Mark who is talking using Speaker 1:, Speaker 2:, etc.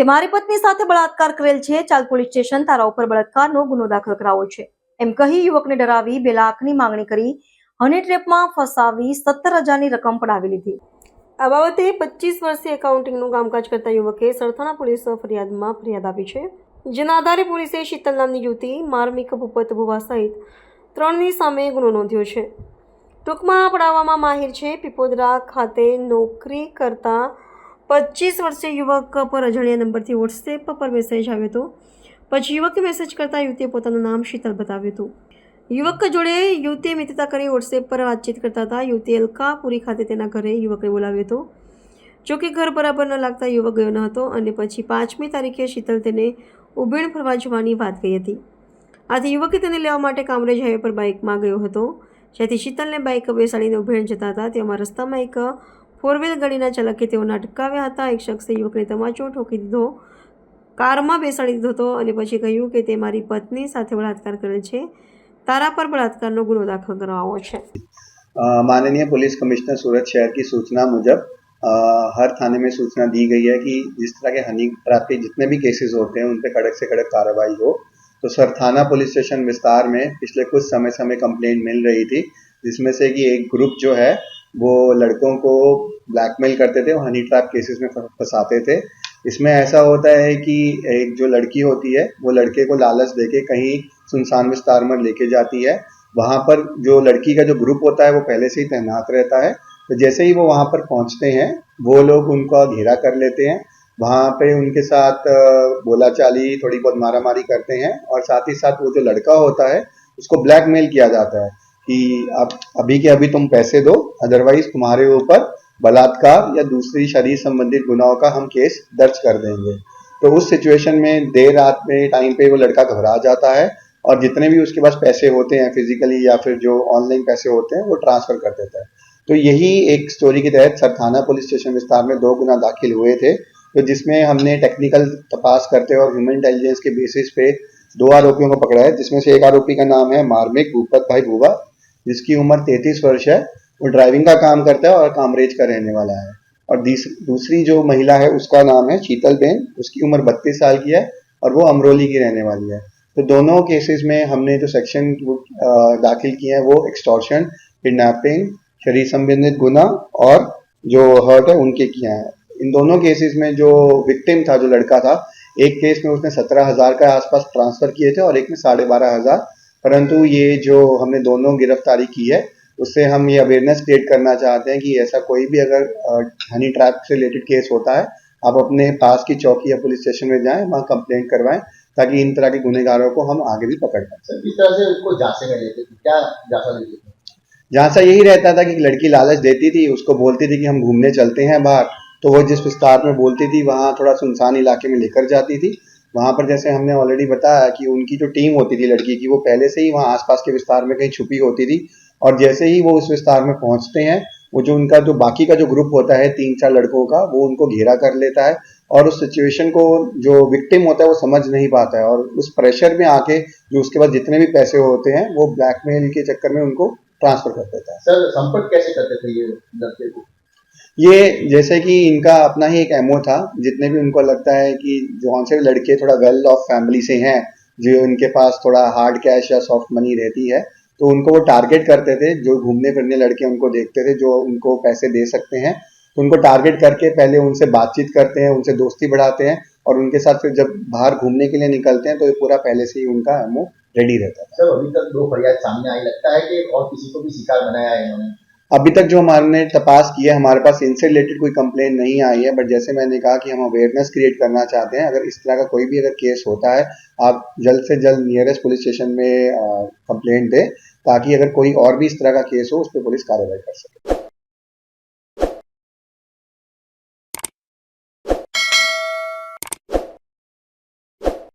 Speaker 1: તે મારી પત્ની સાથે બળાત્કાર કરેલ છે, ચાલ પોલીસ સ્ટેશન તારા ઉપર બળાત્કારનો ગુનો દાખલ કરાવો છે એમ કહી યુવકને ડરાવી 2 લાખની માંગણી કરી હની ટ્રેપમાં ફસાવી 17,000ની રકમ પડાવી લીધી। આ બાબતે 25 વર્ષીય એકાઉન્ટિંગનું કામકાજ કરતા યુવકે સરથાણા પોલીસ ફરિયાદમાં ફરિયાદ આપી છે, જેના આધારે પોલીસે શીતલ નામની યુવતી માર્મિક ભૂપત ભુવા સહિત 3ની સામે ગુનો નોંધ્યો છે। ટૂંકમાં પડાવવામાં માહિર છે। પીપોદરા ખાતે નોકરી કરતા 25 વર્ષીય યુવક પર અજાણ્યા નંબરથી વોટ્સએપ પર મેસેજ આવ્યો હતો। પછી યુવકે મેસેજ કરતા યુવતીએ પોતાનું નામ શીતલ બતાવ્યું હતું। યુવક જોડે યુવતીએ મિત્રતા કરી વોટ્સએપ પર વાતચીત કરતા હતા। યુવતીએ અલકાપુરી ખાતે તેના ઘરે યુવકને બોલાવ્યો હતો। જોકે ઘર બરાબર ન લાગતા યુવક ગયો ન હતો અને પછી 5મી તારીખે શીતલ તેને ઉબેણ ફરવા જવાની વાત કહી હતી। આથી યુવકે તેને લેવા માટે કામરેજ હાઈવે પર બાઇકમાં ગયો હતો, જ્યાંથી શીતલને બાઇક બેસાડીને ઉબેણ જતા હતા। તેમાં રસ્તામાં એક 4 વ્હીલ ગાડીના ચાલકે તેઓને અટકાવ્યા હતા। એક શખ્સે યુવકને તમાચો ઠોકી દીધો, કારમાં બેસાડી દીધો હતો અને પછી કહ્યું કે તે મારી પત્ની સાથે બળાત્કાર કરેલ છે, तारा पर बलात्कार गुनो दाखिल करवाओ छे।
Speaker 2: माननीय पुलिस कमिश्नर सूरत शहर की सूचना मुजब हर थाने में सूचना दी गई है कि जिस तरह के हनी ट्रैप के जितने भी केसेस होते हैं उन पे कड़क से कड़क कार्रवाई हो। तो सरथाना पुलिस स्टेशन विस्तार में पिछले कुछ समय कंप्लेंट मिल रही थी, जिसमें से कि एक ग्रुप जो है वो लड़कों को ब्लैकमेल करते थे और हनी ट्रैप केसेस में फंसाते थे। इसमें ऐसा होता है कि एक जो लड़की होती है वो लड़के को लालच देके कहीं सुनसान विस्तार में लेके जाती है। वहां पर जो लड़की का जो ग्रुप होता है वो पहले से ही तैनात रहता है। तो जैसे ही वो वहां पर पहुंचते हैं वो लोग उनका घेरा कर लेते हैं, वहां पे उनके साथ बोलाचाली थोड़ी बहुत मारामारी करते हैं और साथ ही साथ वो जो लड़का होता है उसको ब्लैकमेल किया जाता है कि अब अभी के अभी तुम पैसे दो, अदरवाइज तुम्हारे ऊपर बलात्कार या दूसरी शरीर संबंधित गुनाहों का हम केस दर्ज कर देंगे। तो उस सिचुएशन में देर रात में टाइम पे वो लड़का घबरा जाता है और जितने भी उसके पास पैसे होते हैं फिजिकली या फिर जो ऑनलाइन पैसे होते हैं वो ट्रांसफर कर देता है। तो यही एक स्टोरी के तहत सरथाना पुलिस स्टेशन विस्तार में 2 गुना दाखिल हुए थे, तो जिसमें हमने टेक्निकल तपास करते और ह्यूमन इंटेलिजेंस के बेसिस पे 2 आरोपियों को पकड़ा है, जिसमें से एक आरोपी का नाम है मार्मिक भूपत भाई भुवा, जिसकी उम्र 33 वर्ष है। वो ड्राइविंग का काम करता है और कामरेज का रहने वाला है। और दूसरी जो महिला है उसका नाम है शीतल बेन, उसकी उम्र 32 साल की है और वो अमरोली की रहने वाली है। तो दोनों केसेस में हमने जो सेक्शन दाखिल किए हैं वो एक्सटॉर्शन, किडनैपिंग, शरीर संबंधित गुना और जो हर्ट है उनके किए हैं। इन दोनों केसेस में जो विक्टिम था, जो लड़का था, एक केस में उसने 17,000 का आसपास ट्रांसफर किए थे और एक में 12,500। परंतु ये जो हमने दोनों गिरफ्तारी की है उससे हम ये अवेयरनेस क्रिएट करना चाहते हैं कि ऐसा कोई भी अगर हनी ट्रैप से रिलेटेड केस होता है, आप अपने पास की चौकी या पुलिस स्टेशन में जाएं, वहां कंप्लेंट करवाएं, ताकि इन तरह के गुनहगारों को हम आगे भी पकड़ पाएं।
Speaker 3: सर, किस तरह से उसको जांचने में लेते थे, क्या जांचा लेते थे?
Speaker 2: जांचा यही रहता था कि लड़की लालच देती थी, उसको बोलती थी कि हम घूमने चलते हैं बाहर, तो वो जिस विस्तार में बोलती थी वहां थोड़ा सुनसान इलाके में लेकर जाती थी। वहां पर जैसे हमने ऑलरेडी बताया कि उनकी जो टीम होती थी लड़की की, वो पहले से ही वहां आसपास के विस्तार में कहीं छुपी होती थी और जैसे ही वो उस विस्तार में पहुंचते हैं, वो जो उनका जो बाकी का जो ग्रुप होता है 3-4 लड़कों का, वो उनको घेरा कर लेता है और उस सिचुएशन को जो विक्टिम होता है वो समझ नहीं पाता है और उस प्रेशर में आके जो उसके पास जितने भी पैसे होते हैं वो ब्लैकमेल के चक्कर में उनको ट्रांसफर कर देता है।
Speaker 3: सर, संपर्क कैसे करते थे ये लड़के को?
Speaker 2: ये जैसे कि इनका अपना ही एक एमओ था, जितने भी उनको लगता है कि जो से लड़के थोड़ा वेल ऑफ फैमिली से हैं, जो इनके पास थोड़ा हार्ड कैश या सॉफ्ट मनी रहती है, तो उनको वो टारगेट करते थे। जो घूमने फिरने लड़के उनको देखते थे जो उनको पैसे दे सकते हैं, तो उनको टारगेट करके पहले उनसे बातचीत करते हैं, उनसे दोस्ती बढ़ाते हैं और उनके साथ फिर जब बाहर घूमने के लिए निकलते हैं तो ये पूरा पहले से ही उनका एमओ रेडी रहता है।
Speaker 3: सर, अभी तक 2 फरियाद सामने आई, लगता है कि और किसी को भी शिकार बनाया है इन्होंने?
Speaker 2: अभी तक जो हमने तपास किया है, हमारे पास इनसे रिलेटेड कोई कंप्लेंट नहीं आई है, बट जैसे मैंने कहा कि हम अवेयरनेस क्रिएट करना चाहते हैं। अगर इस तरह का कोई भी अगर केस होता है, आप जल्द से जल्द नियरेस्ट पुलिस स्टेशन में कंप्लेंट दें, ताकि अगर कोई और भी इस तरह का केस हो उस पर पुलिस कार्रवाई कर सके।